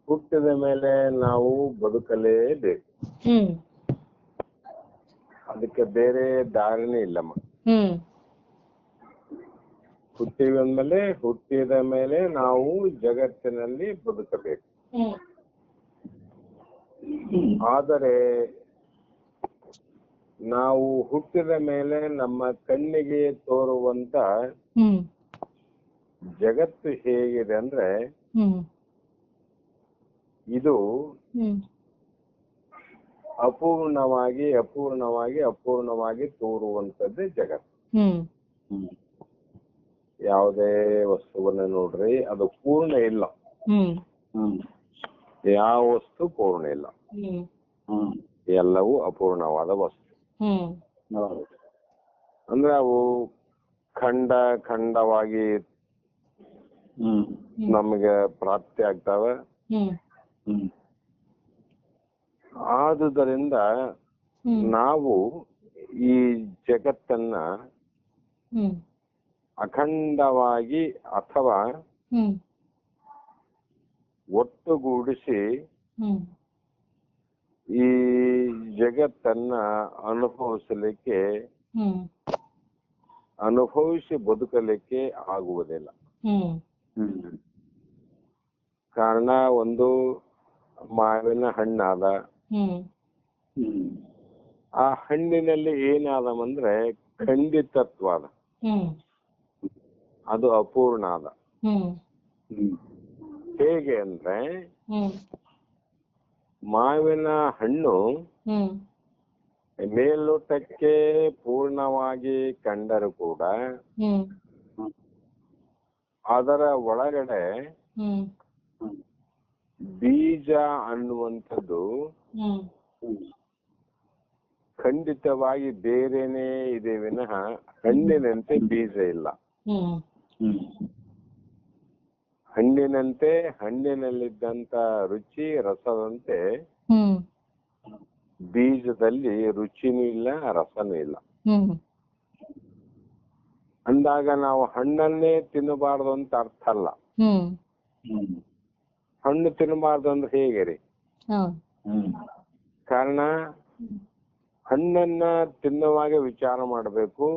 ಹುಟ್ಟಿದ ಮೇಲೆ ನಾವು ಬದುಕಲೇಬೇಕು. ಹ್ಮ್ ಅದಕ್ಕೆ ಬೇರೆ ದಾರಿನೇ ಇಲ್ಲಮ್ಮ. ಹ್ಮ್ ಹುಟ್ಟಿದ ಮೇಲೆ ನಾವು ಜಗತ್ತಿನಲ್ಲಿ ಬದುಕಬೇಕು. ಹ್ಮ್ ಆದರೆ ನಾವು ಹುಟ್ಟಿದ ಮೇಲೆ ನಮ್ಮ ಕಣ್ಣಿಗೆ ತೋರುವಂತ ಹ್ಮ್ ಜಗತ್ತು ಹೇಗಿದೆ ಅಂದ್ರೆ ಹ್ಮ್ ಇದು ಹ್ಮ್ ಅಪೂರ್ಣವಾಗಿ ತೋರುವಂತದ್ದೇ ಜಗತ್ತು. ಹ್ಮ್ ಯಾವುದೇ ವಸ್ತುವನ್ನ ನೋಡ್ರಿ, ಅದು ಪೂರ್ಣ ಇಲ್ಲ. ಹ್ಮ್ ಯಾವ ವಸ್ತು ಪೂರ್ಣ ಇಲ್ಲ, ಹ್ಮ್ ಎಲ್ಲವೂ ಅಪೂರ್ಣವಾದ ವಸ್ತು. ಹ್ಮ್ ಅಂದ್ರೆ ಅವು ಖಂಡವಾಗಿ ನಮಗೆ ಪ್ರಾಪ್ತಿ ಆಗ್ತಾವೆ. ಆದುದರಿಂದ ನಾವು ಈ ಜಗತ್ತನ್ನ ಅಖಂಡವಾಗಿ ಅಥವಾ ಒಟ್ಟುಗೂಡಿಸಿ ಈ ಜಗತ್ತನ್ನ ಅನುಭವಿಸಿ ಬದುಕಲಿಕ್ಕೆ ಆಗುವುದಿಲ್ಲ. ಕಾರಣ, ಒಂದು ಮಾವಿನ ಹಣ್ಣಾದ, ಆ ಹಣ್ಣಿನಲ್ಲಿ ಏನಾದವಂದ್ರೆ ಖಂಡಿತತ್ವ ಅದ, ಅದು ಅಪೂರ್ಣ ಅದ. ಹೇಗೆ ಅಂದ್ರೆ ಮಾವಿನ ಹಣ್ಣು ಮೇಲ್ನೋಟಕ್ಕೆ ಪೂರ್ಣವಾಗಿ ಕಂಡರೂ ಕೂಡ ಅದರ ಒಳಗಡೆ ಬೀಜ ಅನ್ನುವಂಥದ್ದು ಖಂಡಿತವಾಗಿ ಬೇರೆನೇ ಇದೆ ವಿನಃ ಹಣ್ಣಿನಂತೆ ಬೀಜ ಇಲ್ಲ. ಹಣ್ಣಿನಲ್ಲಿದ್ದಂತ ರುಚಿ ರಸದಂತೆ ಬೀಜದಲ್ಲಿ ರುಚಿನೂ ಇಲ್ಲ, ರಸನೂ ಇಲ್ಲ. ಅಂದಾಗ ನಾವು ಹಣ್ಣನ್ನೇ ತಿನ್ನಬಾರ್ದು ಅಂತ ಅರ್ಥ ಅಲ್ಲ. ಹಣ್ಣು ತಿನ್ನಬಾರ್ದು ಅಂದ್ರೆ ಹೇಗೆ ರೀ? ಕಾರಣ, ಹಣ್ಣನ್ನ ತಿನ್ನುವಾಗ ವಿಚಾರ ಮಾಡಬೇಕು,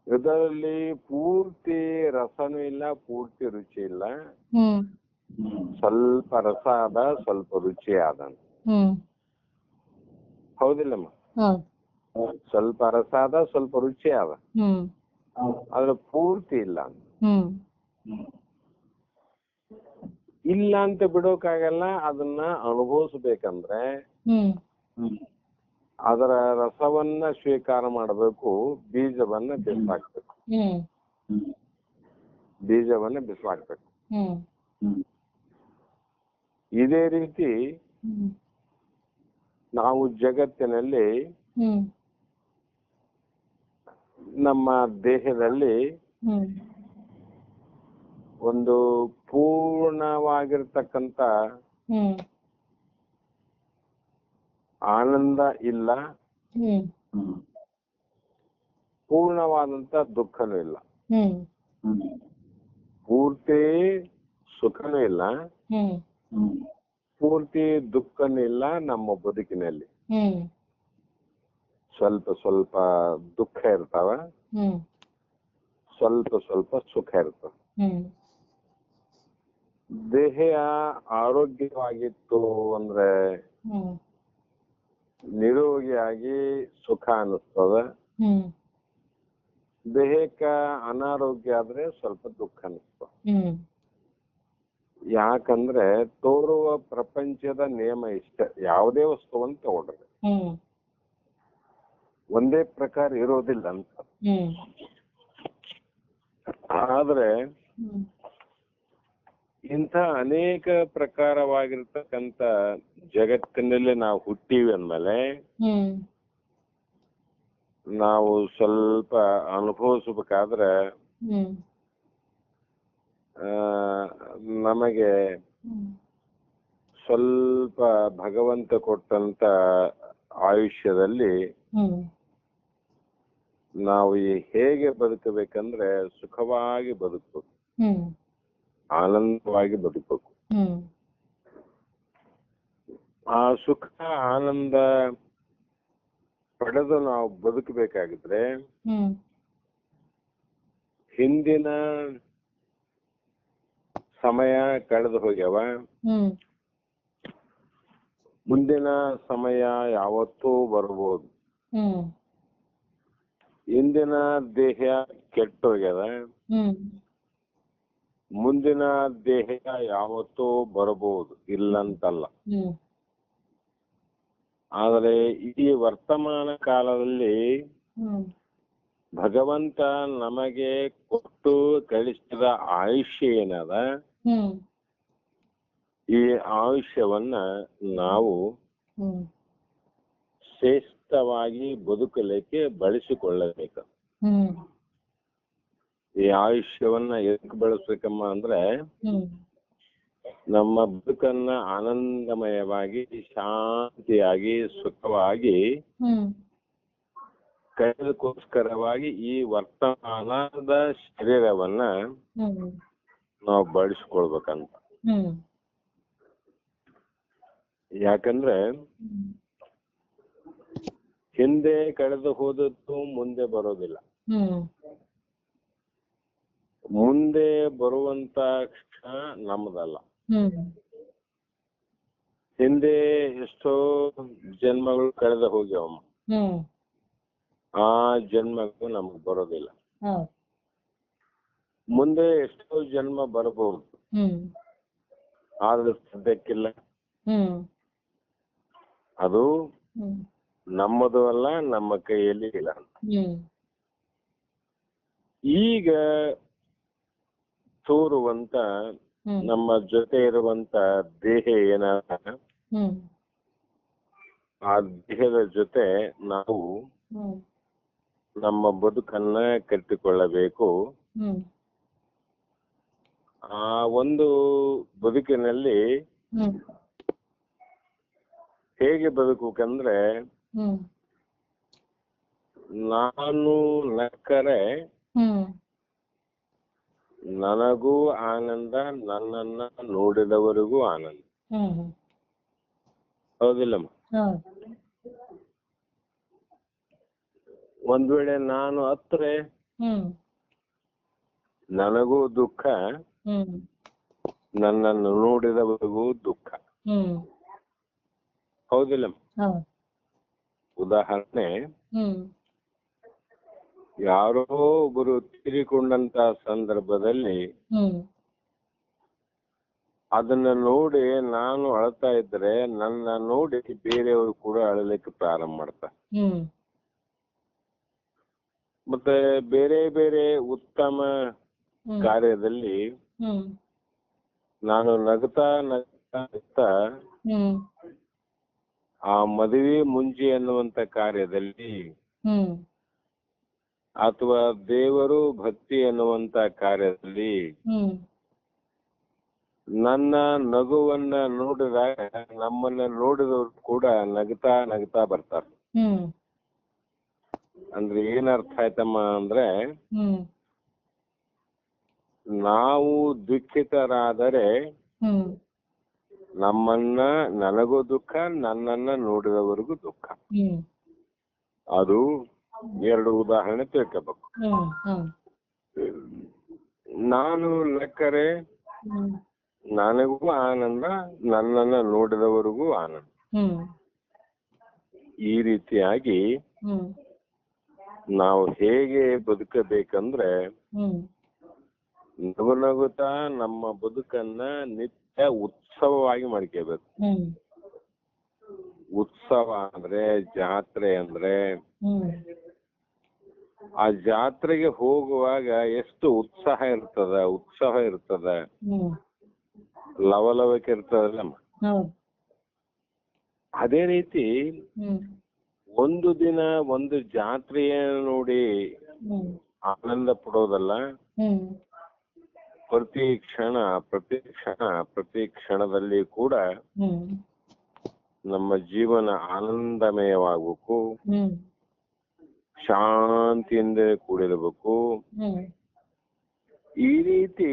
ಇದರಲ್ಲಿ ಪೂರ್ತಿ ರಸನೂ ಇಲ್ಲ, ಪೂರ್ತಿ ರುಚಿ ಇಲ್ಲ, ಸ್ವಲ್ಪ ರಸ ಆದ, ಸ್ವಲ್ಪ ರುಚಿ ಆದ. ಹೌದಿಲ್ಲಮ್ಮ? ಸ್ವಲ್ಪ ರಸ ಆದ, ಸ್ವಲ್ಪ ರುಚಿ ಆದ, ಆದ್ರೆ ಪೂರ್ತಿ ಇಲ್ಲ. ಇಲ್ಲ ಅಂತ ಬಿಡೋಕಾಗಲ್ಲ. ಅದನ್ನ ಅನುಭವಿಸ್ಬೇಕಂದ್ರೆ ಅದರ ರಸವನ್ನ ಸ್ವೀಕಾರ ಮಾಡಬೇಕು, ಬೀಜವನ್ನ ಬಿಸಾಕ್ಬೇಕು. ಇದೇ ರೀತಿ ನಾವು ಜಗತ್ತಿನಲ್ಲಿ ನಮ್ಮ ದೇಹದಲ್ಲಿ ಒಂದು ಪೂರ್ಣವಾಗಿರ್ತಕ್ಕಂಥ ಆನಂದ ಇಲ್ಲ, ಪೂರ್ಣವಾದಂತ ದುಃಖನೂ ಇಲ್ಲ, ಪೂರ್ತಿ ಸುಖನೂ ಇಲ್ಲ, ಪೂರ್ತಿ ದುಃಖನೂ ಇಲ್ಲ. ನಮ್ಮ ಬದುಕಿನಲ್ಲಿ ಸ್ವಲ್ಪ ಸ್ವಲ್ಪ ದುಃಖ ಇರ್ತಾವ, ಸ್ವಲ್ಪ ಸ್ವಲ್ಪ ಸುಖ ಇರ್ತಾವ. ದೇಹ ಆರೋಗ್ಯವಾಗಿತ್ತು ಅಂದ್ರೆ ನಿರೋಗಿಯಾಗಿ ಸುಖ ಅನ್ನಿಸ್ತದ. ದೇಹಕ್ಕ ಅನಾರೋಗ್ಯ ಆದ್ರೆ ಸ್ವಲ್ಪ ದುಃಖ ಅನ್ನಿಸ್ತದ. ಯಾಕಂದ್ರೆ ತೋರುವ ಪ್ರಪಂಚದ ನಿಯಮ ಇಷ್ಟ. ಯಾವುದೇ ವಸ್ತುವನ್ನು ತಗೊಳ್ರಿ, ಒಂದೇ ಪ್ರಕಾರ ಇರೋದಿಲ್ಲ ಅಂತ. ಆದ್ರೆ ಇಂಥ ಅನೇಕ ಪ್ರಕಾರವಾಗಿರ್ತಕ್ಕಂಥ ಜಗತ್ತಿನಲ್ಲಿ ನಾವು ಹುಟ್ಟಿವಿ ಅಂದ್ಮೇಲೆ ನಾವು ಸ್ವಲ್ಪ ಅನುಭವಿಸ್ಬೇಕಾದ್ರೆ ನಮಗೆ ಸ್ವಲ್ಪ ಭಗವಂತ ಕೊಟ್ಟಂತ ಆಯುಷ್ಯದಲ್ಲಿ ನಾವು ಹೇಗೆ ಬದುಕಬೇಕಂದ್ರೆ ಸುಖವಾಗಿ ಬದುಕಬೇಕು, ಆನಂದವಾಗಿ ಬದುಕಬೇಕು. ಆ ಸುಖ ಆನಂದ ಪಡೆದು ನಾವು ಬದುಕಬೇಕಾಗಿದ್ರೆ ಹಿಂದಿನ ಸಮಯ ಕಳೆದು ಹೋಗ್ಯಾವ, ಮುಂದಿನ ಸಮಯ ಯಾವತ್ತೂ ಬರ್ಬೋದು. ಇಂದಿನ ದೇಹ ಕೆಟ್ಟೋಗ್ಯದ, ಮುಂದಿನ ದೇಹ ಯಾವತ್ತೂ ಬರಬಹುದು, ಇಲ್ಲಂತಲ್ಲ. ಆದರೆ ಈ ವರ್ತಮಾನ ಕಾಲದಲ್ಲಿ ಭಗವಂತ ನಮಗೆ ಕೊಟ್ಟು ಕಳಿಸಿದ ಆಯುಷ್ಯ ಏನದ, ಈ ಆಯುಷ್ಯವನ್ನ ನಾವು ಶ್ರೇಷ್ಠವಾಗಿ ಬದುಕಲಿಕ್ಕೆ ಬಳಸಿಕೊಳ್ಳಬೇಕು. ಈ ಆಯುಷ್ಯವನ್ನ ಎದಕ್ಕೆ ಬಳಸ್ಬೇಕಮ್ಮ ಅಂದ್ರೆ, ನಮ್ಮ ಬದುಕನ್ನ ಆನಂದಮಯವಾಗಿ, ಶಾಂತಿಯಾಗಿ, ಸುಖವಾಗಿ ಕಳೆದಕ್ಕೋಸ್ಕರವಾಗಿ ಈ ವರ್ತಮಾನದ ಶರೀರವನ್ನ ನಾವು ಬಳಸ್ಕೊಳ್ಬೇಕಂತ. ಯಾಕಂದ್ರೆ ಹಿಂದೆ ಕಳೆದು ಹೋದದ್ದು ಮುಂದೆ ಬರೋದಿಲ್ಲ. ಮುಂದೆ ಬರುವಂತ ಕ್ಷಣ ನಮ್ಮದಲ್ಲ. ಹಿಂದೆ ಎಷ್ಟೋ ಜನ್ಮಗಳು ಕಳೆದು ಹೋಗ್ಯಾವಮ್ಮ, ಆ ಜನ್ಮಗಳು ನಮಗ್ ಬರೋದಿಲ್ಲ. ಮುಂದೆ ಎಷ್ಟೋ ಜನ್ಮ ಬರಬಹುದು, ಆದ್ರೆ ಸದ್ಯಕ್ಕಿಲ್ಲ. ಅದು ನಮ್ಮದು ಅಲ್ಲ, ನಮ್ಮ ಕೈಯಲ್ಲಿ ಇಲ್ಲ. ಈಗ ತೋರುವಂತ ನಮ್ಮ ಜೊತೆ ಇರುವಂತ ದೇಹ ಏನಾದ, ಆ ದೇಹದ ಜೊತೆ ನಾವು ನಮ್ಮ ಬದುಕನ್ನ ಕಟ್ಟಿಕೊಳ್ಳಬೇಕು. ಆ ಒಂದು ಬದುಕಿನಲ್ಲಿ ಹೇಗೆ ಬದುಕಬೇಕಂದ್ರೆ, ನಾನು ನಕ್ಕರೆ ನನಗೂ ಆನಂದ, ನನ್ನನ್ನ ನೋಡಿದವರಿಗೂ ಆನಂದ. ಹೌದಿಲ್ಲಮ್ಮ? ಒಂದ್ ವೇಳೆ ನಾನು ಅತ್ರೆ ನನಗೂ ದುಃಖ, ನನ್ನನ್ನು ನೋಡಿದವರಿಗೂ ದುಃಖ. ಹೌದಿಲ್ಲಮ್ಮ? ಉದಾಹರಣೆ, ಯಾರೋ ಒಬ್ಬರು ತೀರಿಕೊಂಡಂತ ಸಂದರ್ಭದಲ್ಲಿ ಅದನ್ನ ನೋಡಿ ನಾನು ಅಳ್ತಾ ಇದ್ರೆ ನನ್ನ ನೋಡಿ ಬೇರೆಯವರು ಕೂಡ ಅಳಲಿಕ್ಕೆ ಪ್ರಾರಂಭ ಮಾಡ್ತಾರೆ. ಮತ್ತೆ ಬೇರೆ ಬೇರೆ ಉತ್ತಮ ಕಾರ್ಯದಲ್ಲಿ ನಾನು ನಗ್ತಾ ನಗ್ತಾ ನಗ್ತಾ ಆ ಮದುವೆ ಮುಂಜಿ ಅನ್ನುವಂತ ಕಾರ್ಯದಲ್ಲಿ ಅಥವಾ ದೇವರು ಭಕ್ತಿ ಅನ್ನುವಂತ ಕಾರ್ಯದಲ್ಲಿ ನನ್ನ ನಗುವನ್ನ ನೋಡಿದಾಗ ನಮ್ಮನ್ನ ನೋಡಿದವರು ಕೂಡ ನಗ್ತಾ ನಗ್ತಾ ಬರ್ತಾರೆ. ಅಂದ್ರೆ ಏನರ್ಥ ಆಯ್ತಮ್ಮ ಅಂದ್ರೆ, ನಾವು ದುಃಖಿತರಾದರೆ ನನಗೂ ದುಃಖ, ನನ್ನನ್ನ ನೋಡಿದವರಿಗೂ ದುಃಖ. ಅದು ಎರಡು ಉದಾಹರಣೆ ತಿಳ್ಕೋಬೇಕು. ನಾನು ನಕ್ಕರೆ ನನಗೂ ಆನಂದ, ನನ್ನನ್ನ ನೋಡಿದವರಿಗೂ ಆನಂದ. ಈ ರೀತಿಯಾಗಿ ನಾವು ಹೇಗೆ ಬದುಕಬೇಕಂದ್ರೆ, ನಗು ನಗುತ್ತಾ ನಮ್ಮ ಬದುಕನ್ನ ನಿತ್ಯ ಉತ್ಸವವಾಗಿ ಮಾಡ್ಕೋಬೇಕು. ಉತ್ಸವ ಅಂದ್ರೆ, ಜಾತ್ರೆ ಅಂದ್ರೆ, ಆ ಜಾತ್ರೆಗೆ ಹೋಗುವಾಗ ಎಷ್ಟು ಉತ್ಸಾಹ ಇರ್ತದ, ಲವಲವಿಕೆ ಇರ್ತದಲ್ಲಮ್ಮ. ಅದೇ ರೀತಿ ಒಂದು ದಿನ ಒಂದು ಜಾತ್ರೆಯ ನೋಡಿ ಆನಂದ ಪಡೋದಲ್ಲ, ಪ್ರತಿ ಕ್ಷಣದಲ್ಲಿ ಕೂಡ ನಮ್ಮ ಜೀವನ ಆನಂದಮಯವಾಗಬೇಕು, ಶಾಂತಿಯಿಂದ ಕೂಡಿರಬೇಕು. ಈ ರೀತಿ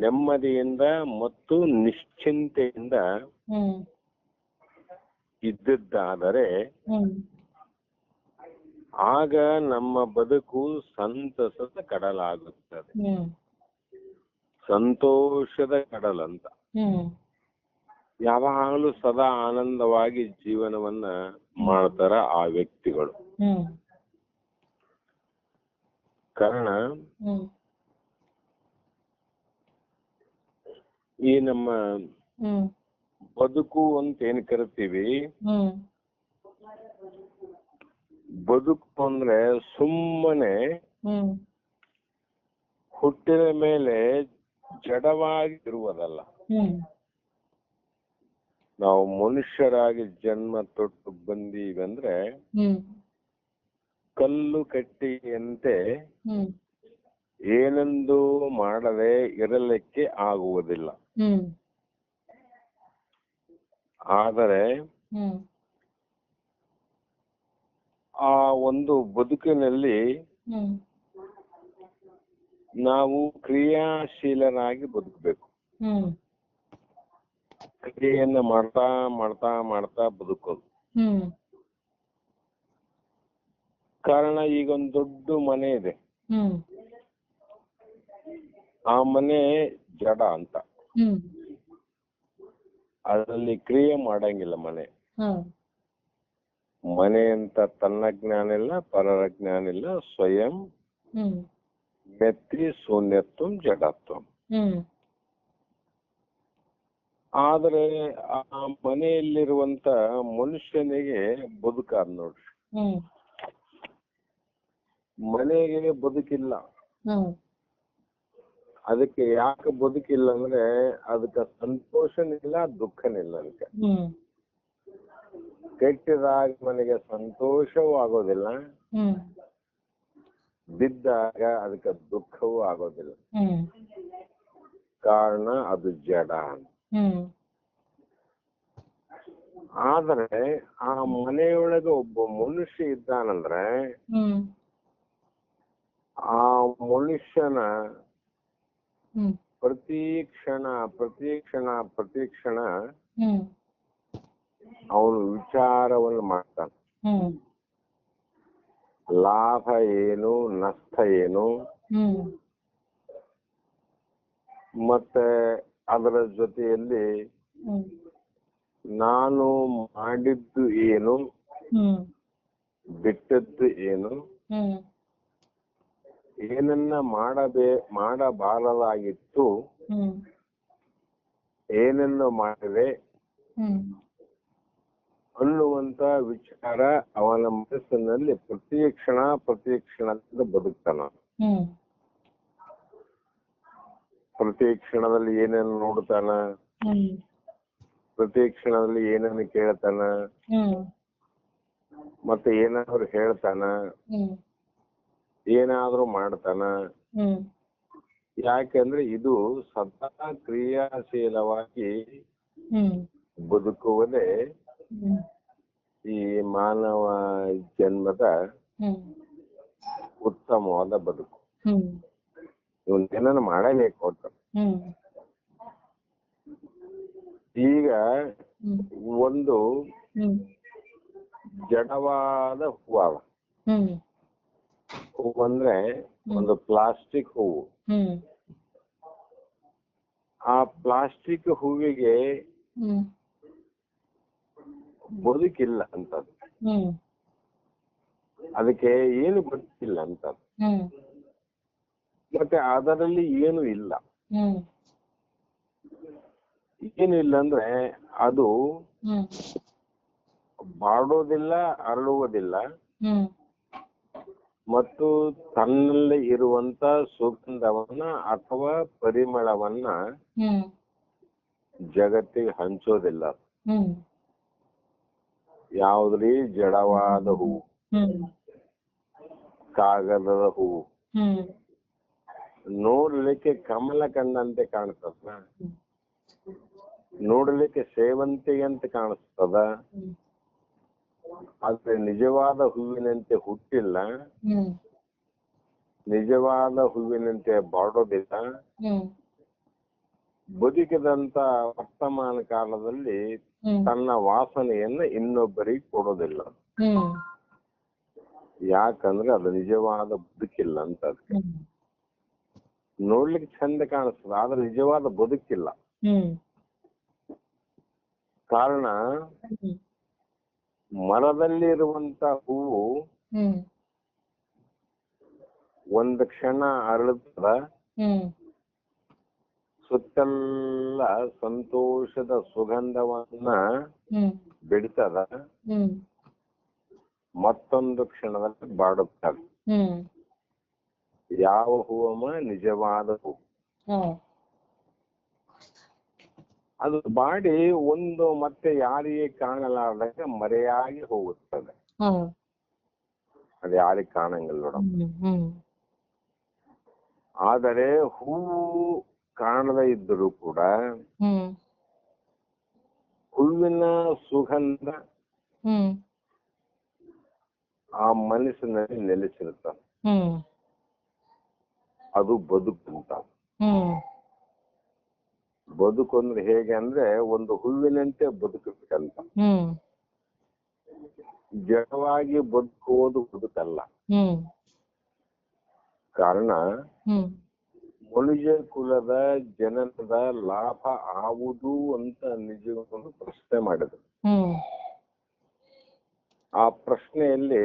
ನೆಮ್ಮದಿಯಿಂದ ಮತ್ತು ನಿಶ್ಚಿಂತೆಯಿಂದ ಇದ್ದದ್ದಾದರೆ ಹ್ಮ್ ಆಗ ನಮ್ಮ ಬದುಕು ಸಂತಸದ ಕಡಲಾಗುತ್ತದೆ, ಹ್ಮ್ ಸಂತೋಷದ ಕಡಲಂತ. ಹ್ಮ್ ಯಾವಾಗಲೂ ಸದಾ ಆನಂದವಾಗಿ ಜೀವನವನ್ನ ಮಾಡ್ತಾರ ಆ ವ್ಯಕ್ತಿಗಳು. ಹ್ಮ್ ಕಾರಣ ಹ್ಮ್ ಈ ನಮ್ಮ ಹ್ಮ್ ಬದುಕು ಅಂತ ಏನ್ ಕರಿತೀವಿ, ಹ್ಮ್ ಬದುಕು ಅಂದ್ರೆ ಸುಮ್ಮನೆ ಹ್ಮ್ ಹುಟ್ಟಿದ ಮೇಲೆ ಜಡವಾಗಿ ಇರುವುದಲ್ಲ. ಹ್ಮ್ ನಾವು ಮನುಷ್ಯರಾಗಿ ಜನ್ಮ ತೊಟ್ಟು ಬಂದೀವಂದ್ರೆ ಹ್ಮ್ ಕಲ್ಲು ಕಟ್ಟಿಯಂತೆ ಹ್ಮ್ ಏನೆಂದೂ ಮಾಡದೆ ಇರಲಿಕ್ಕೆ ಆಗುವುದಿಲ್ಲ. ಹ್ಮ್ ಆದರೆ ಹ್ಮ್ ಆ ಒಂದು ಬದುಕಿನಲ್ಲಿ ಹ್ಮ್ ನಾವು ಕ್ರಿಯಾಶೀಲರಾಗಿ ಬದುಕಬೇಕು. ಹ್ಮ್ ಕ್ರಿಯೆಯನ್ನ ಮಾಡ್ತಾ ಮಾಡ್ತಾ ಮಾಡ್ತಾ ಬದುಕೋದು. ಹ್ಮ್ ಕಾರಣ ಈಗ ಒಂದು ದೊಡ್ಡ ಮನೆ ಇದೆ, ಹ್ಮ್ ಆ ಮನೆ ಜಡ ಅಂತ, ಹ್ಮ್ ಅದರಲ್ಲಿ ಕ್ರಿಯೆ ಮಾಡಂಗಿಲ್ಲ ಮನೆ. ಹ್ಮ್ ಮನೆ ಅಂತ ತನ್ನ ಜ್ಞಾನ ಇಲ್ಲ, ಪರರ ಜ್ಞಾನ ಇಲ್ಲ, ಸ್ವಯಂ ಹ್ಮ್ ಮೆತ್ತಿ ಶೂನ್ಯತ್ವಂ ಜಡತ್ವಂ. ಹ್ಮ್ ಆದರೆ ಆ ಮನೆಯಲ್ಲಿರುವಂತ ಮನುಷ್ಯನಿಗೆ ಬದುಕಾದ ನೋಡ್ರಿ. ಹ್ಮ್ ಮನೆಗೆ ಬದುಕಿಲ್ಲ. ಹ್ಮ್ ಅದಕ್ಕೆ ಯಾಕೆ ಬದುಕಿಲ್ಲ ಅಂದ್ರೆ ಅದಕ್ಕೆ ಸಂತೋಷನಿಲ್ಲ, ದುಃಖನಿಲ್ಲ. ಅದಕ್ಕೆ ಹ್ಮ್ ಕೆಟ್ಟಿದಾಗ ಮನೆಗೆ ಸಂತೋಷವೂ ಆಗೋದಿಲ್ಲ, ಹ್ಮ್ ಬಿದ್ದಾಗ ಅದಕ್ಕೆ ದುಃಖವೂ ಆಗೋದಿಲ್ಲ. ಹ್ಮ್ ಕಾರಣ ಅದು ಜಡ. ಹ್ಮ್ ಆದರೆ ಆ ಮನೆಯೊಳಗೆ ಒಬ್ಬ ಮನುಷ್ಯ ಇದ್ದಾನಂದ್ರೆ ಹ್ಮ್ ಆ ಮನುಷ್ಯನ ಹ್ಮ್ ಪ್ರತಿ ಕ್ಷಣ ಪ್ರತಿ ಕ್ಷಣ ಪ್ರತಿ ಕ್ಷಣ ಹ್ಮ್ ಅವನು ವಿಚಾರವನ್ನು ಮಾಡ್ತಾನೆ. ಹ್ಮ್ ಲಾಭ ಏನು, ನಷ್ಟ ಏನು, ಹ್ಮ್ ಮತ್ತೆ ಅದರ ಜೊತೆಯಲ್ಲಿ ಹ್ಮ್ ನಾನು ಮಾಡಿದ್ದು ಏನು, ಹ್ಮ್ ಬಿಟ್ಟದ್ದು ಏನು, ಹ್ಮ್ ಏನನ್ನ ಮಾಡಬಾರದಾಗಿತ್ತು, ಹ್ಮ್ ಏನನ್ನು ಮಾಡಿದೆ ಹ್ಮ್ ಅನ್ನುವಂತ ವಿಚಾರ ಅವನ ಮನಸ್ಸಿನಲ್ಲಿ ಪ್ರತಿ ಕ್ಷಣದಿಂದ ಬದುಕ್ತಾನ. ಹ್ಮ್ ಪ್ರತಿ ಕ್ಷಣದಲ್ಲಿ ಏನೇನು ನೋಡ್ತಾನ, ಹ್ಮ್ ಪ್ರತಿ ಕ್ಷಣದಲ್ಲಿ ಏನನ್ನು ಕೇಳ್ತಾನ, ಹ್ಮ್ ಮತ್ತೆ ಏನಾದ್ರು ಹೇಳ್ತಾನ, ಹ್ಮ್ ಏನಾದ್ರೂ ಮಾಡ್ತಾನ. ಹ್ಮ್ ಯಾಕೆಂದ್ರೆ ಇದು ಸದಾ ಕ್ರಿಯಾಶೀಲವಾಗಿ ಹ್ಮ್ ಬದುಕುವುದೇ ಹ್ಮ್ ಈ ಮಾನವ ಜನ್ಮದ ಹ್ಮ್ ಉತ್ತಮವಾದ ಬದುಕು. ಹ್ಮ್ ಇವನ್ ಏನನ್ನ ಮಾಡಬೇಕು ಅಂತ. ಹ್ಮ್ ಈಗ ಹ್ಮ್ ಒಂದು ಹ್ಮ್ ಜಡವಾದ ಹೂವು. ಹ್ಮ್ ಹೂವು ಅಂದ್ರೆ ಒಂದು ಪ್ಲಾಸ್ಟಿಕ್ ಹೂವು. ಹ್ಮ್ ಆ ಪ್ಲಾಸ್ಟಿಕ್ ಹೂವಿಗೆ ಹ್ಮ್ ಬದುಕಿಲ್ಲ ಅಂತ, ಹ್ಮ್ ಅದಕ್ಕೆ ಏನು ಬದುಕಿಲ್ಲ ಅಂತ, ಹ್ಮ್ ಮತ್ತೆ ಅದರಲ್ಲಿ ಏನು ಇಲ್ಲ. ಹ್ಮ್ ಏನು ಇಲ್ಲ ಅಂದ್ರೆ ಅದು ಹ್ಮ್ ಬಾಡೋದಿಲ್ಲ, ಅರಳುವುದಿಲ್ಲ, ಹ್ಮ್ ಮತ್ತು ತನ್ನಲ್ಲಿ ಇರುವಂತ ಸುಗಂಧವನ್ನ ಅಥವಾ ಪರಿಮಳವನ್ನ ಹ್ಮ್ ಜಗತ್ತಿಗೆ ಹಂಚೋದಿಲ್ಲ. ಹ್ಮ್ ಯಾವುದ್ರಿ? ಜಡವಾದ ಹೂವು, ಹ್ಮ್ ಕಾಗದದ ಹೂವು. ಹ್ಮ್ ನೋಡ್ಲಿಕ್ಕೆ ಕಮಲ ಕಂಡಂತೆ ಕಾಣಿಸ್ತದ, ನೋಡ್ಲಿಕ್ಕೆ ಸೇವಂತಿಗೆ ಅಂತ ಕಾಣಿಸ್ತದ, ಆದ್ರೆ ನಿಜವಾದ ಹೂವಿನಂತೆ ಹುಟ್ಟಿಲ್ಲ, ಹ್ಮ್ ನಿಜವಾದ ಹೂವಿನಂತೆ ಬಾಡೋದಿಲ್ಲ, ಹ್ಮ್ ಬದುಕಿದಂತ ವರ್ತಮಾನ ಕಾಲದಲ್ಲಿ ತನ್ನ ವಾಸನೆಯನ್ನ ಇನ್ನೊಬ್ಬರಿಗೆ ಕೊಡೋದಿಲ್ಲ. ಯಾಕಂದ್ರೆ ಅದು ನಿಜವಾದ ಬದುಕಿಲ್ಲ ಅಂತ. ಅದಕ್ಕೆ ನೋಡ್ಲಿಕ್ಕೆ ಚಂದ ಕಾಣಿಸ್ತದೆ, ಆದ್ರೆ ನಿಜವಾದ ಬದುಕಿಲ್ಲ. ಕಾರಣ ಮರದಲ್ಲಿ ಇರುವಂತ ಹೂವು ಒಂದು ಕ್ಷಣ ಅರಳುತ್ತದ, ಸುತ್ತೆಲ್ಲ ಸಂತೋಷದ ಸುಗಂಧವನ್ನ ಬಿಡ್ತದ, ಮತ್ತೊಂದು ಕ್ಷಣದಲ್ಲಿ ಬಾಡುತ್ತದೆ. ಯಾವ ಹೂವಮ್ಮ? ನಿಜವಾದ ಹೂವು. ಅದು ಬಾಡಿ ಒಂದು ಮತ್ತೆ ಯಾರಿಗೆ ಕಾಣಲಾರ್ದಾಗ ಮರೆಯಾಗಿ ಹೋಗುತ್ತದೆ. ಅದು ಯಾರಿಗೆ ಕಾಣಂಗಿಲ್ಲ ನೋಡಮ್ಮ. ಆದರೆ ಹೂವು ಕಾಣದೇ ಇದ್ದರೂ ಕೂಡ ಹೂವಿನ ಸುಗಂಧ ಆ ಮನಸ್ಸಿನಲ್ಲಿ ನೆಲೆಸಿರುತ್ತದೆ. ಅದು ಬದುಕು ಅಂತ. ಬದುಕು ಅಂದ್ರೆ ಹೇಗೆ ಅಂದ್ರೆ ಒಂದು ಹೂವಿನಂತೆ ಬದುಕಬೇಕಂತ. ಜಡವಾಗಿ ಬದುಕುವುದು ಬದುಕಲ್ಲ. ಕಾರಣ ಮನುಷ್ಯ ಕುಲದ ಜನನದ ಲಾಭ ಆವುದು ಅಂತ ನಿಜವನ್ನು ಪ್ರಶ್ನೆ ಮಾಡಿದ್ರು. ಆ ಪ್ರಶ್ನೆಯಲ್ಲಿ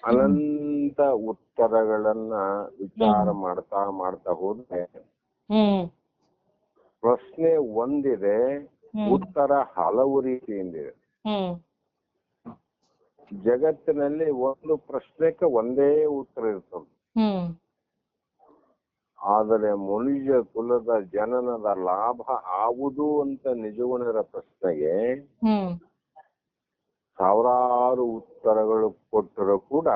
ಅನಂತ ಉತ್ತರಗಳನ್ನ ವಿಚಾರ ಮಾಡ್ತಾ ಮಾಡ್ತಾ ಹೋದ್ರೆ ಪ್ರಶ್ನೆ ಒಂದಿದೆ, ಉತ್ತರ ಹಲವು ರೀತಿಯಿಂದಿದೆ. ಜಗತ್ತಿನಲ್ಲಿ ಒಂದು ಪ್ರಶ್ನೆಗೆ ಒಂದೇ ಉತ್ತರ ಇರ್ತದೆ. ಆದರೆ ಮನುಷ್ಯ ಕುಲದ ಜನನದ ಲಾಭ ಆವುದು ಅಂತ ನಿಜವನಿರ ಪ್ರಶ್ನೆಗೆ ಸಾವಿರಾರು ಉತ್ತರಗಳು ಕೊಟ್ಟರೂ ಕೂಡ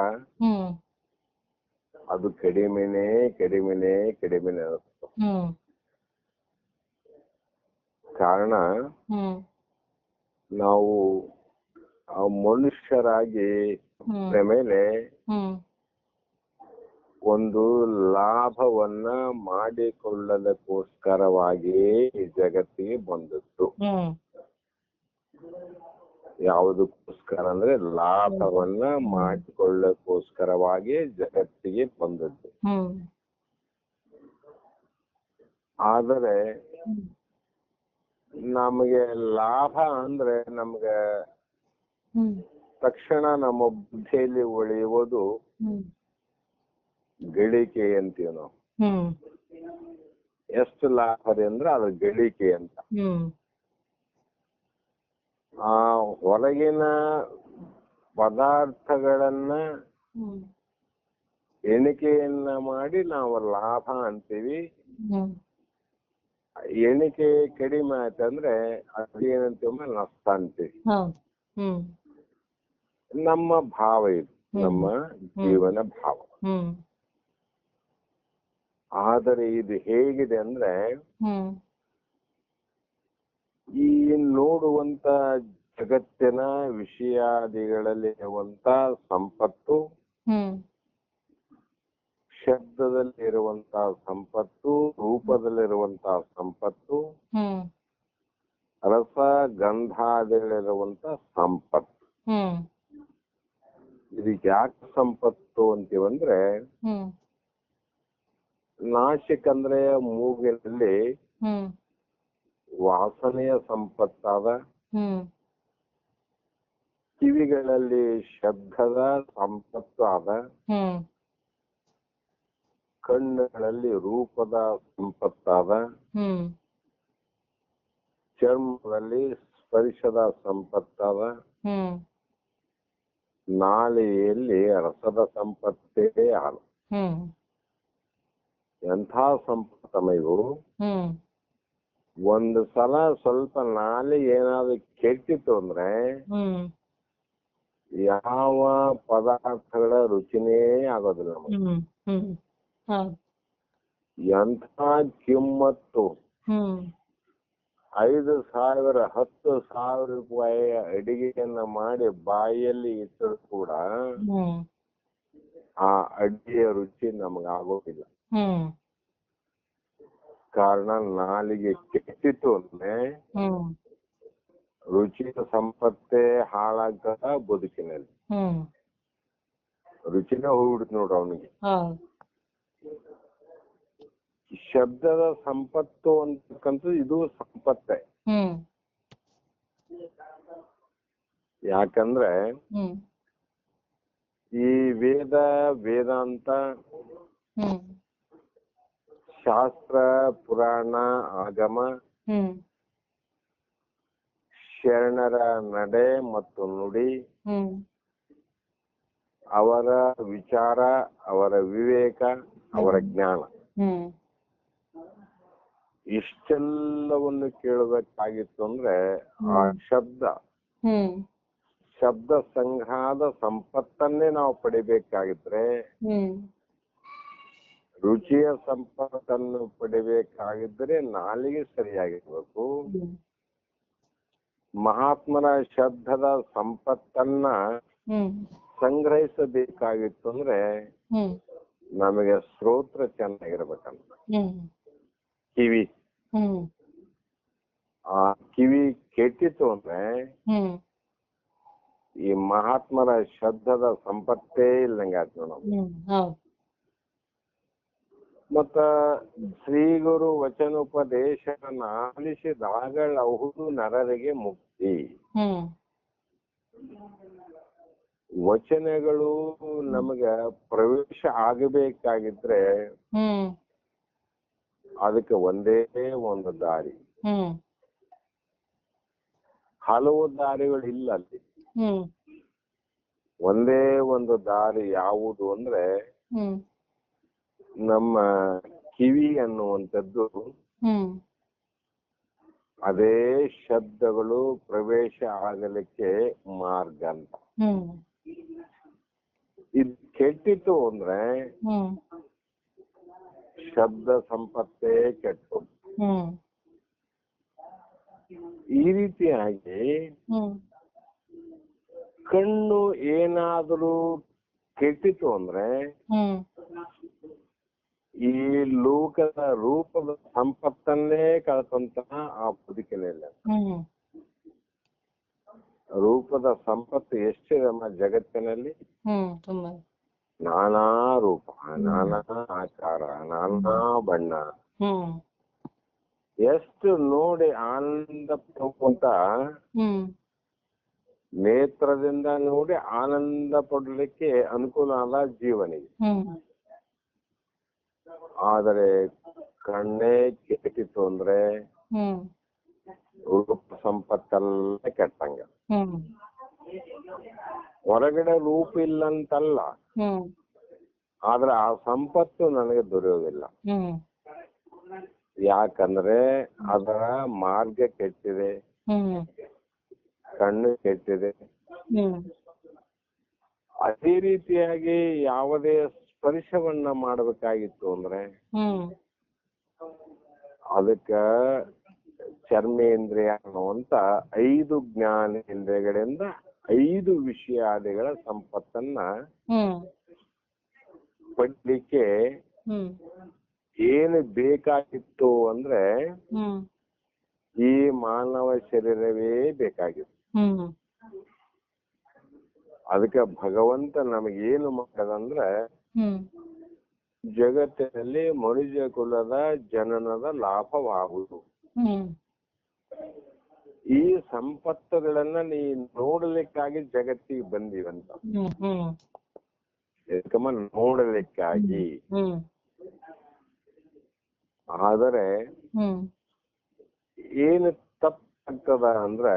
ಅದು ಕಡಿಮೆನೇ ಕಡಿಮೆನೇ ಕಡಿಮೆನೇ ಅನಿಸ್ತದೆ. ಕಾರಣ ನಾವು ಮನುಷ್ಯರಾಗಿ ಮೇಲೆ ಒಂದು ಲಾಭವನ್ನ ಮಾಡಿಕೊಳ್ಳದಕ್ಕೋಸ್ಕರವಾಗಿಯೇ ಈ ಜಗತ್ತಿಗೆ ಬಂದದ್ದು. ಯಾವುದಕ್ಕೋಸ್ಕರ ಅಂದ್ರೆ ಲಾಭವನ್ನ ಮಾಡಿಕೊಳ್ಳಕ್ಕೋಸ್ಕರವಾಗಿ ಜಗತ್ತಿಗೆ ಬಂದದ್ದು. ಆದರೆ ನಮಗೆ ಲಾಭ ಅಂದ್ರೆ ನಮ್ಗೆ ತಕ್ಷಣ ನಮ್ಮ ಬುದ್ಧಿಯಲ್ಲಿ ಉಳಿಯುವುದು ಗಳಿಕೆ ಅಂತೀವಿ ನಾವು. ಎಷ್ಟು ಲಾಭ ಅಂದ್ರೆ ಅದು ಗಳಿಕೆ ಅಂತ. ಆ ಹೊರಗಿನ ಪದಾರ್ಥಗಳನ್ನ ಎಣಿಕೆಯನ್ನ ಮಾಡಿ ನಾವು ಲಾಭ ಅಂತೀವಿ. ಎಣಿಕೆ ಕಡಿಮೆ ಆಯ್ತಂದ್ರೆ ಅದೇನಂತೀವಿ ನಷ್ಟ ಅಂತೀವಿ. ನಮ್ಮ ಭಾವ ಇದು, ನಮ್ಮ ಜೀವನ ಭಾವ. ಆದರೆ ಇದು ಹೇಗಿದೆ ಅಂದ್ರೆ ಈ ನೋಡುವಂತ ಜಗತ್ತಿನ ವಿಷಯಾದಿಗಳಲ್ಲಿ ಇರುವಂತ ಸಂಪತ್ತು, ಶಬ್ದದಲ್ಲಿ ಇರುವಂತಹ ಸಂಪತ್ತು, ರೂಪದಲ್ಲಿರುವಂತಹ ಸಂಪತ್ತು, ರಸ ಗಂಧಾದಿಗಳಿರುವಂತ ಸಂಪತ್ತು. ಇದಕ್ಕೆ ಯಾಕೆ ಸಂಪತ್ತು ಅಂತೀವಂದ್ರೆ ನಾಸಿಕ್ ಅಂದ್ರೆ ಮೂಗಿನಲ್ಲಿ ವಾಸನೆಯ ಸಂಪತ್ತಾದ, ಕಿವಿಗಳಲ್ಲಿ ಶಬ್ದದ ಸಂಪತ್ತು ಆದ, ಕಣ್ಣುಗಳಲ್ಲಿ ರೂಪದ ಸಂಪತ್ತಾದ, ಚರ್ಮದಲ್ಲಿ ಸ್ಪರ್ಶದ ಸಂಪತ್ತಾದ, ನಾಲಿಗೆಯಲ್ಲಿ ರಸದ ಸಂಪತ್ತೇ ಆದ. ಎಂಥ ಸಂಪತ್ತಮ ಇವು. ಒಂದು ಸಲ ಸ್ವಲ್ಪ ನಾಲಿಗೆ ಏನಾದ್ರು ಕೆಟ್ಟಿತ್ತು ಅಂದ್ರೆ ಯಾವ ಪದಾರ್ಥಗಳ ರುಚಿನೇ ಆಗೋದಿಲ್ಲ ನಮಗೆ. ಎಂಥ ಕಿಮ್ಮತ್ತು. 5,000 10,000 ರೂಪಾಯಿ ಅಡಿಗೆಯನ್ನ ಮಾಡಿ ಬಾಯಲ್ಲಿ ಇಟ್ಟರು ಕೂಡ ಆ ಅಡಿಗೆಯ ರುಚಿ ನಮಗಾಗೋದಿಲ್ಲ. ಕಾರಣ ನಾಲಿಗೆ ಕೆಟ್ಟಿತ್ತು ಅಂದ್ರೆ ಹ್ಮ್ ರುಚಿಯ ಸಂಪತ್ತೇ ಹಾಳಾಗ್ತದ ಬದುಕಿನಲ್ಲಿ. ಹ್ಮ್ ರುಚಿನೇ ಹೋಗ್ಬಿಡುತ್ತೆ ನೋಡ್ರಿ ಅವನಿಗೆ. ಹೌದು. ಶಬ್ದದ ಸಂಪತ್ತು ಅಂತಕ್ಕಂಥದ್ದು ಇದು ಸಂಪತ್ತೇ. ಹ್ಮ್ ಯಾಕಂದ್ರೆ ಹ್ಮ್ ಈ ವೇದ ವೇದಾಂತ ಹ್ಮ್ ಶಾಸ್ತ್ರ ಪುರಾಣ ಆಗಮ ಹ್ಮ್ ಶರಣರ ನಡೆ ಮತ್ತು ನುಡಿ, ಹ್ಮ್ ಅವರ ವಿಚಾರ, ಅವರ ವಿವೇಕ, ಅವರ ಜ್ಞಾನ, ಹ್ಮ್ ಇಷ್ಟೆಲ್ಲವನ್ನು ಕೇಳಬೇಕಾಗಿತ್ತು ಅಂದ್ರೆ ಆ ಹ್ಮ್ ಶಬ್ದ ಸಂಗ್ರಹದ ಸಂಪತ್ತನ್ನೇ ನಾವು ಪಡಿಬೇಕಾಗಿದ್ರೆ, ಹ್ಮ್ ರುಚಿಯ ಸಂಪತ್ತನ್ನು ಪಡಿಬೇಕಾಗಿದ್ರೆ ನಾಲಿಗೆ ಸರಿಯಾಗಿರ್ಬೇಕು. ಹ್ಮ್ ಮಹಾತ್ಮನ ಶಬ್ದದ ಸಂಪತ್ತನ್ನ ಹ್ಮ್ ಸಂಗ್ರಹಿಸಬೇಕಾಗಿತ್ತು ಅಂದ್ರೆ ಹ್ಮ್ ನಮಗೆ ಶ್ರೋತ್ರ ಚೆನ್ನಾಗಿರ್ಬೇಕಂತ. ಹ್ಮ್ ಕಿವಿ, ಹ್ಮ್ ಆ ಕಿವಿ ಕೆಟ್ಟಿತ್ತು ಅಂದ್ರೆ ಹ್ಮ್ ಈ ಮಹಾತ್ಮರ ಶಬ್ದದ ಸಂಪತ್ತೇ ಇಲ್ದಂಗೆ ಆಯ್ತು ನಾವು. ಹೌದು. ಮತ್ತ ಶ್ರೀ ಗುರು ವಚನೋಪದೇಶನ ಆಲಿಸಿದಾಗಲಹುದು ನರರಿಗೆ ಮುಕ್ತಿ. ಹ್ಮ್ ವಚನಗಳು ನಮಗ ಪ್ರವೇಶ ಆಗಬೇಕಾಗಿದ್ರೆ ಹ್ಮ್ ಅದಕ್ಕೆ ಒಂದೇ ಒಂದು ದಾರಿ. ಹ್ಮ್ ಹಲವು ದಾರಿಗಳು ಇಲ್ಲ ಅಲ್ಲಿ. ಹ್ಮ್ ಒಂದೇ ಒಂದು ದಾರಿ ಯಾವುದು ಅಂದ್ರೆ ಹ್ಮ್ ನಮ್ಮ ಕಿವಿ ಅನ್ನುವಂಥದ್ದು ಹ್ಮ್ ಅದೇ ಶಬ್ದಗಳು ಪ್ರವೇಶ ಆಗಲಿಕ್ಕೆ ಮಾರ್ಗ ಅಂತ. ಹ್ಮ್ ಇದು ಕೆಟ್ಟಿತ್ತು ಅಂದ್ರೆ ಹ್ಮ್ ಶಬ್ದ ಸಂಪತ್ತೇ ಕೆಟ್ಟು. ಹ್ಮ್ ಈ ರೀತಿಯಾಗಿ ಹ್ಮ್ ಕಣ್ಣು ಏನಾದರೂ ಕೆಟ್ಟಿತು ಅಂದ್ರೆ ಹ್ಮ್ ಈ ಲೋಕದ ರೂಪದ ಸಂಪತ್ತನ್ನೇ ಕಳ್ಕೊಂತಹ ಆ ಬದುಕಿನಿಲ್ಲ. ಹ್ಮ್ ರೂಪದ ಸಂಪತ್ತು ಎಷ್ಟಿದೆ ನಮ್ಮ ಜಗತ್ತಿನಲ್ಲಿ? ತುಂಬಾ. ನಾನಾ ರೂಪ, ನಾನಾ ಆಕಾರ, ನಾನಾ ಬಣ್ಣ. ಹ್ಮ್ ಎಷ್ಟು ನೋಡಿ ಆನಂದ ಪಡುವಂತ ನೇತ್ರದಿಂದ ನೋಡಿ ಆನಂದ ಪಡಲಿಕ್ಕೆ ಅನುಕೂಲ ಅಲ್ಲ ಜೀವನಿಗೆ. ಆದರೆ ಕಣ್ಣೇ ಕೆಟ್ಟಿತ್ತು ಅಂದ್ರೆ ರೂಪ ಸಂಪತ್ತೆಲ್ಲ ಕೆಟ್ಟಂಗ. ಹೊರಗಡೆ ರೂಪ ಇಲ್ಲಂತಲ್ಲ, ಆದ್ರೆ ಆ ಸಂಪತ್ತು ನನಗೆ ದೊರೆಯೋದಿಲ್ಲ. ಯಾಕಂದ್ರೆ ಅದರ ಮಾರ್ಗ ಕೆಟ್ಟಿದೆ, ಕಣ್ಣು ಕೆಟ್ಟಿದೆ. ಅದೇ ರೀತಿಯಾಗಿ ಯಾವುದೇ ಸ್ಪರ್ಶವನ್ನ ಮಾಡಬೇಕಾಗಿತ್ತು ಅಂದ್ರೆ ಅದಕ್ಕ ಚರ್ಮೇಂದ್ರಿಯ ಅನ್ನುವಂತ 5 ಜ್ಞಾನೇಂದ್ರಿಯಗಳಿಂದ 5 ವಿಷಯಾದಿಗಳ ಸಂಪತ್ತನ್ನ ಪಡ್ಲಿಕ್ಕೆ ಏನು ಬೇಕಾಗಿತ್ತು ಅಂದ್ರೆ ಈ ಮಾನವ ಶರೀರವೇ ಬೇಕಾಗಿತ್ತು. ಅದಕ್ಕೆ ಭಗವಂತ ನಮಗೇನು ಮಾಡದಂದ್ರೆ ಜಗತ್ತಿನಲ್ಲಿ ಮನುಷ್ಯ ಕುಲದ ಜನನದ ಲಾಭವಾಗುವುದು. ಈ ಸಂಪತ್ತುಗಳನ್ನ ನೀ ನೋಡಲಿಕ್ಕಾಗಿ ಜಗತ್ತಿಗೆ ಬಂದಿವಂತ, ನೋಡಲಿಕ್ಕಾಗಿ. ಆದರೆ ಏನು ತಪ್ಪಾಗ್ತದ ಅಂದ್ರೆ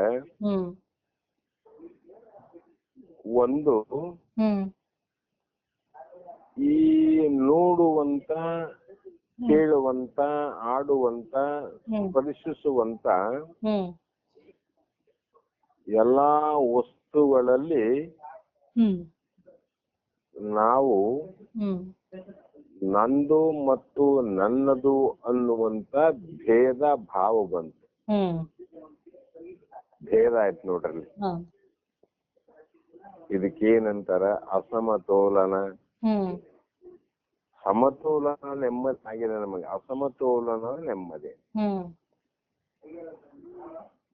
ಒಂದು ಈ ನೋಡುವಂತ, ಕೇಳುವಂತ, ಆಡುವಂತ, ಸ್ಪರ್ಶಿಸುವಂತ ಎಲ್ಲಾ ವಸ್ತುಗಳಲ್ಲಿ ನಾವು ನಂದು ಮತ್ತು ನನ್ನದು ಅನ್ನುವಂತ ಭೇದ ಭಾವ ಬಂತು. ಭೇದ ಆಯ್ತು ನೋಡ್ರಲ್ಲಿ. ಇದಕ್ಕೇನಂತಾರ? ಅಸಮತೋಲನ, ಸಮತೋಲನ ನೆಮ್ಮದಿ ಆಗಿದೆ ನಮಗೆ, ಅಸಮತೋಲನ ನೆಮ್ಮದಿ. ಹ್ಮ್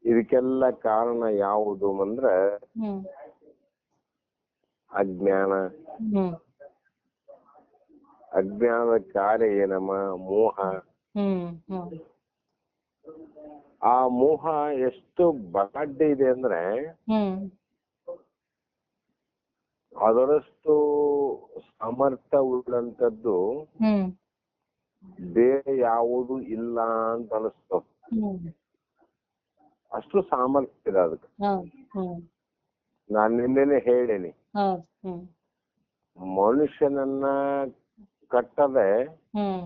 ಇದಕ್ಕೆಲ್ಲ ಕಾರಣ ಯಾವುದು ಅಂದ್ರೆ ಹ್ಮ್ ಅಜ್ಞಾನ. ಹ್ಮ್ ಅಜ್ಞಾನದ ಕಾರ್ಯ ಏನಮ್ಮ? ಮೋಹ. ಹ್ಮ್ ಹ್ಮ್ ಆ ಮೋಹ ಎಷ್ಟು ಬಲಾಢ್ಯ ಇದೆ ಅಂದ್ರೆ ಹ್ಮ್ ಅದರಷ್ಟು ಸಾಮರ್ಥ್ಯ ಉಳ್ಳಂತದ್ದು ಹ್ಮ್ ಬೇರೆ ಯಾವುದು ಇಲ್ಲ ಅಂತ ಅನಿಸ್ತದೆ. ಹ್ಮ್ ಅಷ್ಟು ಸಾಮರ್ಥ್ಯ ಇದೆ ಅದಕ್ಕೆ. ಹ್ಮ್ ನಾನು ನಿನ್ನೆನೆ ಹೇಳೇನಿ, ಹೌದು. ಹ್ಮ್ ಮನುಷ್ಯನನ್ನ ಕಟ್ಟದೆ ಹ್ಮ್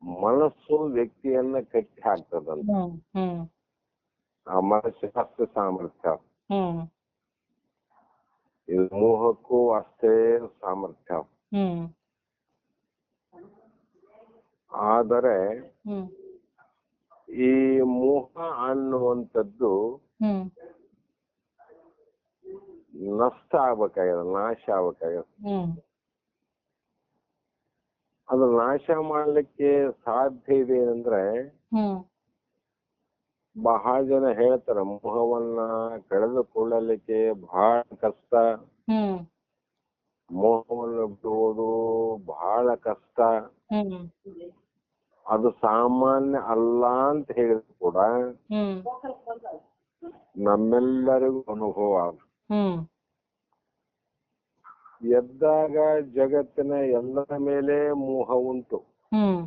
ಮನಸ್ಸು ವ್ಯಕ್ತಿಯನ್ನ ಕಟ್ಟಿ ಹಾಕ್ತದಂತ. ಹ್ಮ್ ಹ್ಮ್ ಆ ಮನಸ್ಸು ಅಷ್ಟು ಸಾಮರ್ಥ್ಯ. ಹ್ಮ್ ಇದು ಮೋಹಕ್ಕೂ ಅಷ್ಟೇ ಸಾಮರ್ಥ್ಯ. ಹ್ಮ್ ಆದರೆ ಹ್ಮ್ ಈ ಮೋಹ ಅನ್ನುವಂಥದ್ದು ಹ್ಮ್ ನಷ್ಟ ಆಗ್ಬೇಕಾಗ್ಯದ, ನಾಶ ಆಗ್ಬೇಕಾಗ್ಯದ. ಹ್ಮ್ ಅದು ನಾಶ ಮಾಡ್ಲಿಕ್ಕೆ ಸಾಧ್ಯ ಇದೆ ಅಂದ್ರೆ ಹ್ಮ್ ಬಹಳ ಜನ ಹೇಳ್ತಾರ ಮೋಹವನ್ನ ಕಳೆದುಕೊಳ್ಳಲಿಕ್ಕೆ ಬಹಳ ಕಷ್ಟ, ಹ್ಮ್ ಮೋಹವನ್ನು ಬಿಡುವುದು ಬಹಳ ಕಷ್ಟ, ಹ್ಮ್ ಅದು ಸಾಮಾನ್ಯ ಅಲ್ಲ ಅಂತ ಹೇಳಿದ್ರು ಕೂಡ ಹ್ಮ್ ನಮ್ಮೆಲ್ಲರಿಗೂ ಅನುಭವ. ಹ್ಮ್ ಎದ್ದಾಗ ಜಗತ್ತಿನ ಎಲ್ಲರ ಮೇಲೆ ಮೋಹ ಉಂಟು. ಹ್ಮ್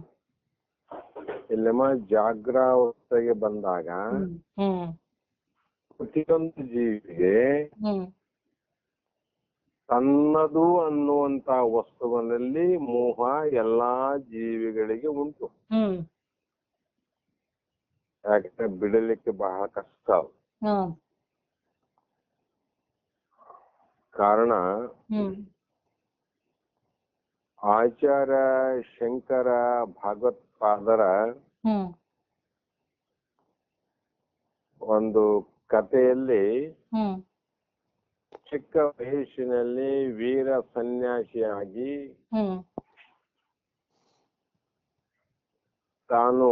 ಇಲ್ಲಮ್ಮ ಜಾಗ್ರಾವಸ್ಥೆಗೆ ಬಂದಾಗ ಹ್ಮ್ ಪ್ರತಿಯೊಂದು ಜೀವಿಗೆ ಹ್ಮ್ ತನ್ನದು ಅನ್ನುವಂತ ವಸ್ತುವಿನಲ್ಲಿ ಮೋಹ ಎಲ್ಲಾ ಜೀವಿಗಳಿಗೆ ಉಂಟು. ಹ್ಮ್ ಯಾಕಂದ್ರೆ ಬಿಡಲಿಕ್ಕೆ ಬಹಳ ಕಷ್ಟ. ಹ್ಮ್ ಕಾರಣ ಹ್ಮ್ ಆಚಾರ್ಯ ಶಂಕರ ಭಗವತ್ಪಾದರ ಹ್ಮ್ ಒಂದು ಕಥೆಯಲ್ಲಿ ಹ್ಮ್ ಚಿಕ್ಕ ವಯಸ್ಸಿನಲ್ಲಿ ವೀರ ಸನ್ಯಾಸಿಯಾಗಿ ಹ್ಮ್ ತಾನು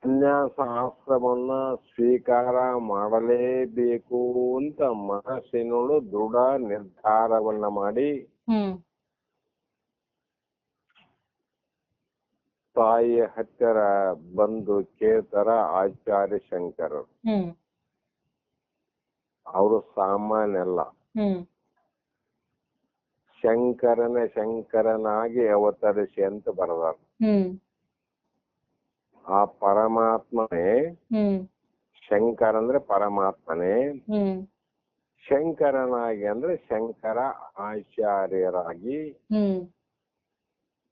ಸನ್ಯಾಸ ಆಶ್ರಮವನ್ನ ಸ್ವೀಕಾರ ಮಾಡಲೇಬೇಕು ಅಂತ ಮನಸ್ಸಿನೋಳು ದೃಢ ನಿರ್ಧಾರವನ್ನ ಮಾಡಿ ಹ್ಮ್ ತಾಯಿಯ ಹತ್ತಿರ ಬಂದು ಕೇಳ್ತಾರ ಆಚಾರ್ಯ ಶಂಕರರು. ಹ್ಮ್ ಅವರು ಸಾಮಾನ್ಯ ಅಲ್ಲ, ಹ್ಮ್ ಶಂಕರನಾಗಿ ಅವತರಿಸಿ ಅಂತ ಬರೆದಾರ. ಹ್ಮ್ ಆ ಪರಮಾತ್ಮನೇ, ಹ್ಮ್ ಶಂಕರ ಅಂದ್ರೆ ಪರಮಾತ್ಮನೇ, ಹ್ಮ್ ಶಂಕರನಾಗಿ ಅಂದ್ರೆ ಶಂಕರ ಆಚಾರ್ಯರಾಗಿ ಹ್ಮ್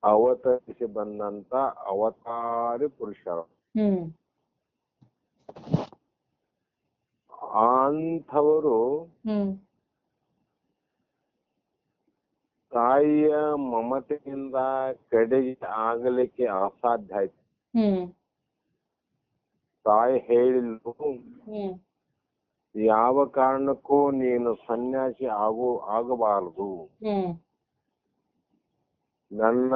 ಅವತರಿಸಿ ಬಂದಂತ ಅವತಾರಿ ಪುರುಷರು. ಹ್ಮ್ ಅಂಥವರು ಹ್ಮ್ ತಾಯಿಯ ಮಮತೆಯಿಂದ ಕಡೆಗೆ ಆಗಲಿಕ್ಕೆ ಅಸಾಧ್ಯ ಆಯ್ತು. ಹ್ಮ್ ತಾಯಿ ಹೇಳಿದ್ರು, ಹ್ಮ್ ಯಾವ ಕಾರಣಕ್ಕೂ ನೀನು ಸನ್ಯಾಸಿ ಆಗಬಾರದು. ಹ್ಮ್ ನನ್ನ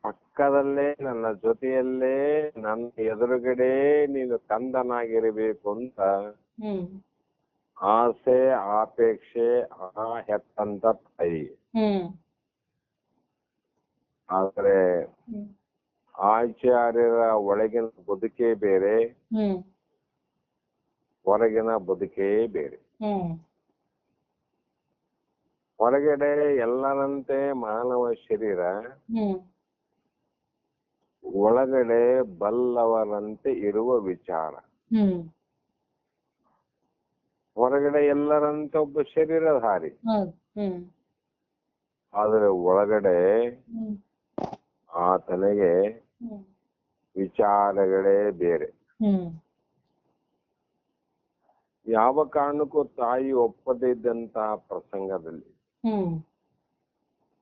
ಪಕ್ಕದಲ್ಲೇ, ನನ್ನ ಜೊತೆಯಲ್ಲೇ, ನನ್ನ ಎದುರುಗಡೆ ನೀನು ಕಂದನಾಗಿರಬೇಕು ಅಂತ ಹ್ಮ್ ಆಸೆ ಆಪೇಕ್ಷೆ ಹೆತ್ತಂತ ತಾಯಿ. ಹ್ಮ್ ಆದ್ರೆ ಹ್ಮ್ ಆಚಾರ್ಯರ ಒಳಗಿನ ಬದುಕೇ ಬೇರೆ, ಹ್ಮ್ ಹೊರಗಿನ ಬದುಕೇ ಬೇರೆ. ಹ್ಮ್ ಹೊರಗಡೆ ಎಲ್ಲರಂತೆ ಮಾನವ ಶರೀರ, ಹ್ಮ್ ಒಳಗಡೆ ಬಲ್ಲವರಂತೆ ಇರುವ ವಿಚಾರ. ಹ್ಮ್ ಹೊರಗಡೆ ಎಲ್ಲರಂತೆ ಒಬ್ಬ ಶರೀರಧಾರಿ, ಹೌದು. ಹ್ಮ್ ಆದ್ರೆ ಒಳಗಡೆ ಹ್ಮ್ ಆತನಿಗೆ ಹ್ಮ್ ವಿಚಾರಗಳೇ ಬೇರೆ. ಹ್ಮ್ ಯಾವ ಕಾರಣಕ್ಕೂ ತಾಯಿ ಒಪ್ಪದೇ ಇದ್ದಂತ ಪ್ರಸಂಗದಲ್ಲಿ, ಹ್ಮ್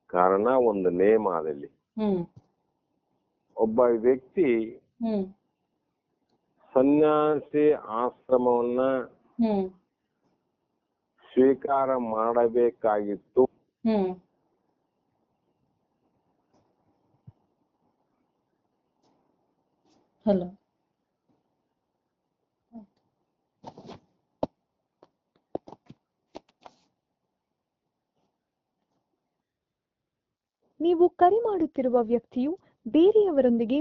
ಕಾರಣ ಒಂದು ನೇಮದಲ್ಲಿ, ಹ್ಮ್ ಒಬ್ಬ ವ್ಯಕ್ತಿ ಹ್ಮ್ ಸನ್ಯಾಸಿ ಆಶ್ರಮವನ್ನ ಹ್ಮ್ ಸ್ವೀಕಾರ ಮಾಡಬೇಕಾಗಿತ್ತು. ಹ್ಮ್ ಹಲೋ. ನೀವು ಕರೆ ಮಾಡುತ್ತಿರುವ ವ್ಯಕ್ತಿಯು ಬೇರೆಯವರೊಂದಿಗೆ